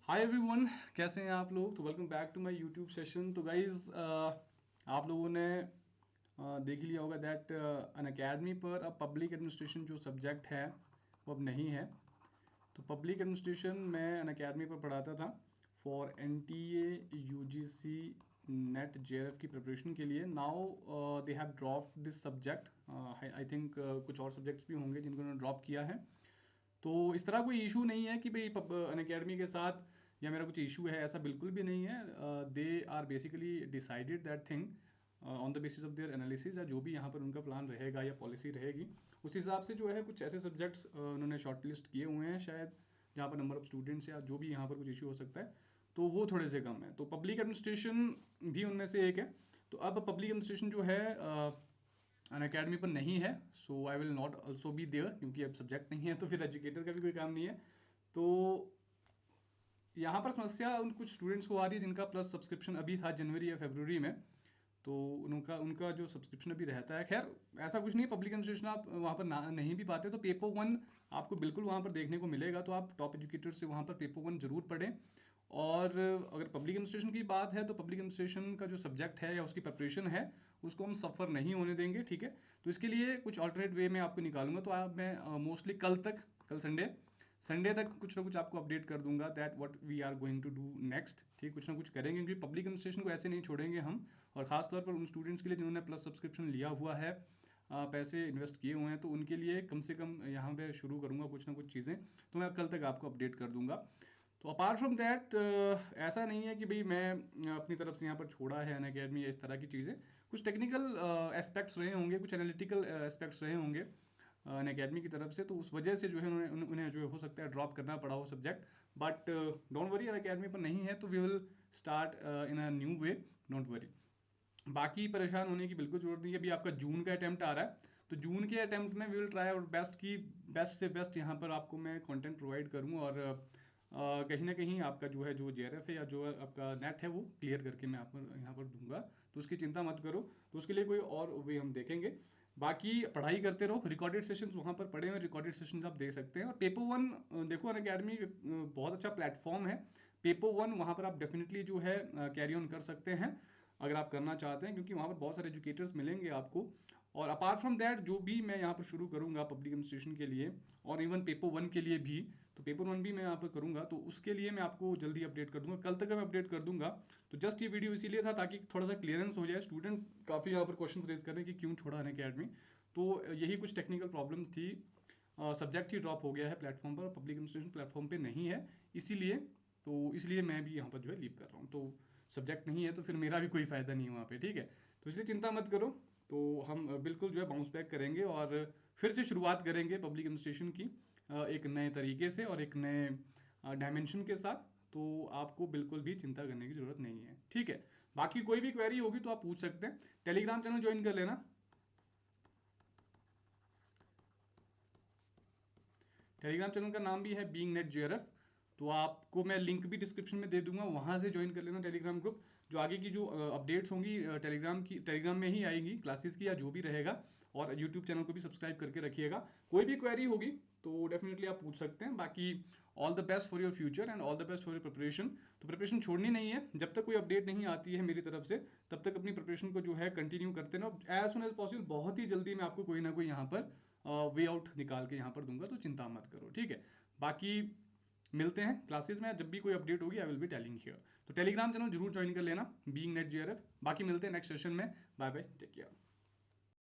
Hi everyone, कैसे हैं आप लोग। तो welcome back to my YouTube session. तो गाइज आप लोगों ने देख ही लिया होगा दैट अन अकेडमी पर अब पब्लिक एडमिनिस्ट्रेशन जो सब्जेक्ट है वो अब नहीं है। तो पब्लिक एडमिनिस्ट्रेशन मैं अन अकेडमी पर पढ़ाता था for NTA UGC net JRF की प्रिपरेशन के लिए। Now they have drop this subject. I think कुछ और सब्जेक्ट्स भी होंगे जिनको उन्होंने ड्रॉप किया है। तो इस तरह कोई इशू नहीं है कि भाई अन अकेडमी के साथ या मेरा कुछ इशू है, ऐसा बिल्कुल भी नहीं है। They are basically decided that thing on the basis of their analysis, या जो भी यहाँ पर उनका प्लान रहेगा या पॉलिसी रहेगी उस हिसाब से जो है कुछ ऐसे सब्जेक्ट्स उन्होंने शॉर्ट लिस्ट किए हुए हैं शायद, जहाँ पर नंबर ऑफ स्टूडेंट्स या जो भी यहाँ पर कुछ इशू हो सकता है तो वो थोड़े से कम है। तो पब्लिक एडमिनिस्ट्रेशन भी उनमें से एक है। तो अब पब्लिक एडमिनिस्ट्रेशन जो है अन अकेडमी पर नहीं है, so I will not also be there, क्योंकि अब सब्जेक्ट नहीं है तो फिर एजुकेटर का भी कोई काम नहीं है। तो यहाँ पर समस्या उन कुछ स्टूडेंट्स को आ रही है जिनका प्लस सब्सक्रिप्शन अभी था जनवरी या फरवरी में। तो उनका उनका जो सब्सक्रिप्शन अभी रहता है, खैर ऐसा कुछ नहीं, पब्लिक एडमिनिस्ट्रेशन आप वहाँ पर नहीं भी पाते तो पेपर वन आपको बिल्कुल वहाँ पर देखने को मिलेगा। तो आप टॉप एजुकेटर से वहाँ पर पेपर वन जरूर पढ़ें। और अगर पब्लिक एडमिनिस्ट्रेशन की बात है तो पब्लिक एडमिनिस्ट्रेशन का जो सब्जेक्ट है या उसकी प्रिपरेशन है उसको हम सफ़र नहीं होने देंगे, ठीक है। तो इसके लिए कुछ ऑल्टरनेट वे में आपको निकालूंगा। तो आप मैं मोस्टली कल संडे तक कुछ ना कुछ आपको अपडेट कर दूंगा that what we are going to do next, ठीक। कुछ ना कुछ करेंगे क्योंकि पब्लिक एडमिनिस्ट्रेशन को ऐसे नहीं छोड़ेंगे हम। और खासतौर पर उन स्टूडेंट्स के लिए जिन्होंने प्लस सब्सक्रिप्शन लिया हुआ है, पैसे इन्वेस्ट किए हुए हैं, तो उनके लिए कम से कम यहाँ पे शुरू करूँगा कुछ ना कुछ चीज़ें। तो मैं कल तक आपको अपडेट कर दूंगा। तो अपार्ट फ्रॉम दैट ऐसा नहीं है कि भाई मैं अपनी तरफ से यहाँ पर छोड़ा है अन अकेडमी या इस तरह की चीज़ें। कुछ टेक्निकल एस्पेक्ट्स रहे होंगे, कुछ एनालिटिकल एस्पेक्ट्स रहे होंगे अन अकेडमी की तरफ से, तो उस वजह से जो है उन्हें जो है हो सकता है ड्रॉप करना पड़ा हो subject. But don't worry, Unacademy पर नहीं है तो we will start in a new way, don't worry. बाकी परेशान होने की बिल्कुल जरूरत नहीं है। अभी आपका जून का अटैम्प्ट आ रहा है, तो जून के अटैम्प्ट में we will try our best की बेस्ट से बेस्ट यहाँ पर आपको मैं कंटेंट प्रोवाइड करूँ। और कहीं ना कहीं आपका जो है जो JRF है या जो आपका नेट है वो क्लियर करके मैं आप यहाँ पर दूंगा। तो उसकी चिंता मत करो। तो उसके लिए कोई और वे हम देखेंगे। बाकी पढ़ाई करते रहो, रिकॉर्डेड सेशंस वहाँ पर पढ़े हुए रिकॉर्डेड सेशंस आप देख सकते हैं। और पेपर वन देखो, अन अकेडमी बहुत अच्छा प्लेटफॉर्म है। पेपर वन वहाँ पर आप डेफिनेटली जो है कैरी ऑन कर सकते हैं अगर आप करना चाहते हैं, क्योंकि वहाँ पर बहुत सारे एजुकेटर्स मिलेंगे आपको। और अपार्ट फ्रॉम दैट जो भी मैं यहाँ पर शुरू करूँगा पब्लिक एडमिनिस्ट्रेशन के लिए और इवन पेपर वन के लिए भी, तो पेपर वन भी मैं यहाँ पर करूँगा, तो उसके लिए मैं आपको जल्दी अपडेट कर दूंगा, कल तक मैं अपडेट कर दूंगा। तो जस्ट ये वीडियो इसीलिए था ताकि थोड़ा सा क्लियरेंस हो जाए। स्टूडेंट्स काफ़ी यहाँ पर क्वेश्चन रेज कर रहे हैं कि क्यों छोड़ा अन अकेडमी। तो यही कुछ टेक्निकल प्रॉब्लम्स थी। सब्जेक्ट ही ड्रॉप हो गया है प्लेटफॉर्म पर, पब्लिक एडमिनिस्ट्रेशन प्लेटफॉर्म पे नहीं है इसीलिए। तो इसलिए मैं भी यहाँ पर जो है लीव कर रहा हूँ। तो सब्जेक्ट नहीं है तो फिर मेरा भी कोई फ़ायदा नहीं है वहाँ पे, ठीक है। तो इसलिए चिंता मत करो। तो हम बिल्कुल जो है बाउंस बैक करेंगे और फिर से शुरुआत करेंगे पब्लिक एडमिनिस्ट्रेशन की एक नए तरीके से और एक नए डायमेंशन के साथ। तो आपको बिल्कुल भी चिंता करने की ज़रूरत नहीं है, ठीक है। बाकी कोई भी क्वेरी होगी तो आप पूछ सकते हैं। टेलीग्राम चैनल ज्वाइन कर लेना। टेलीग्राम चैनल का नाम भी है बीइंग नेट JRF। तो आपको मैं लिंक भी डिस्क्रिप्शन में दे दूंगा, वहाँ से ज्वाइन कर लेना टेलीग्राम ग्रुप। जो आगे की जो अपडेट्स होंगी टेलीग्राम में ही आएंगी, क्लासेस की या जो भी रहेगा। और यूट्यूब चैनल को भी सब्सक्राइब करके रखिएगा। कोई भी क्वेरी होगी तो डेफिनेटली आप पूछ सकते हैं। बाकी all the best for your future and all the best for your preparation. तो प्रिपरेशन छोड़नी नहीं है, जब तक कोई अपडेट नहीं आती है मेरी तरफ से तब तक अपनी प्रिपरेशन को जो है कंटिन्यू करते रहो। एज सुन एज पॉसिबल, बहुत ही जल्दी मैं आपको कोई ना कोई यहाँ पर वे आउट निकाल के यहाँ पर दूंगा, तो चिंता मत करो, ठीक है। बाकी मिलते हैं क्लासेस में, जब भी कोई अपडेट होगी I will be telling here. तो टेलीग्राम चैनल जरूर ज्वाइन कर लेना बीइंग नेट JRF। बाकी मिलते हैं नेक्स्ट सेशन में। Bye bye, take care.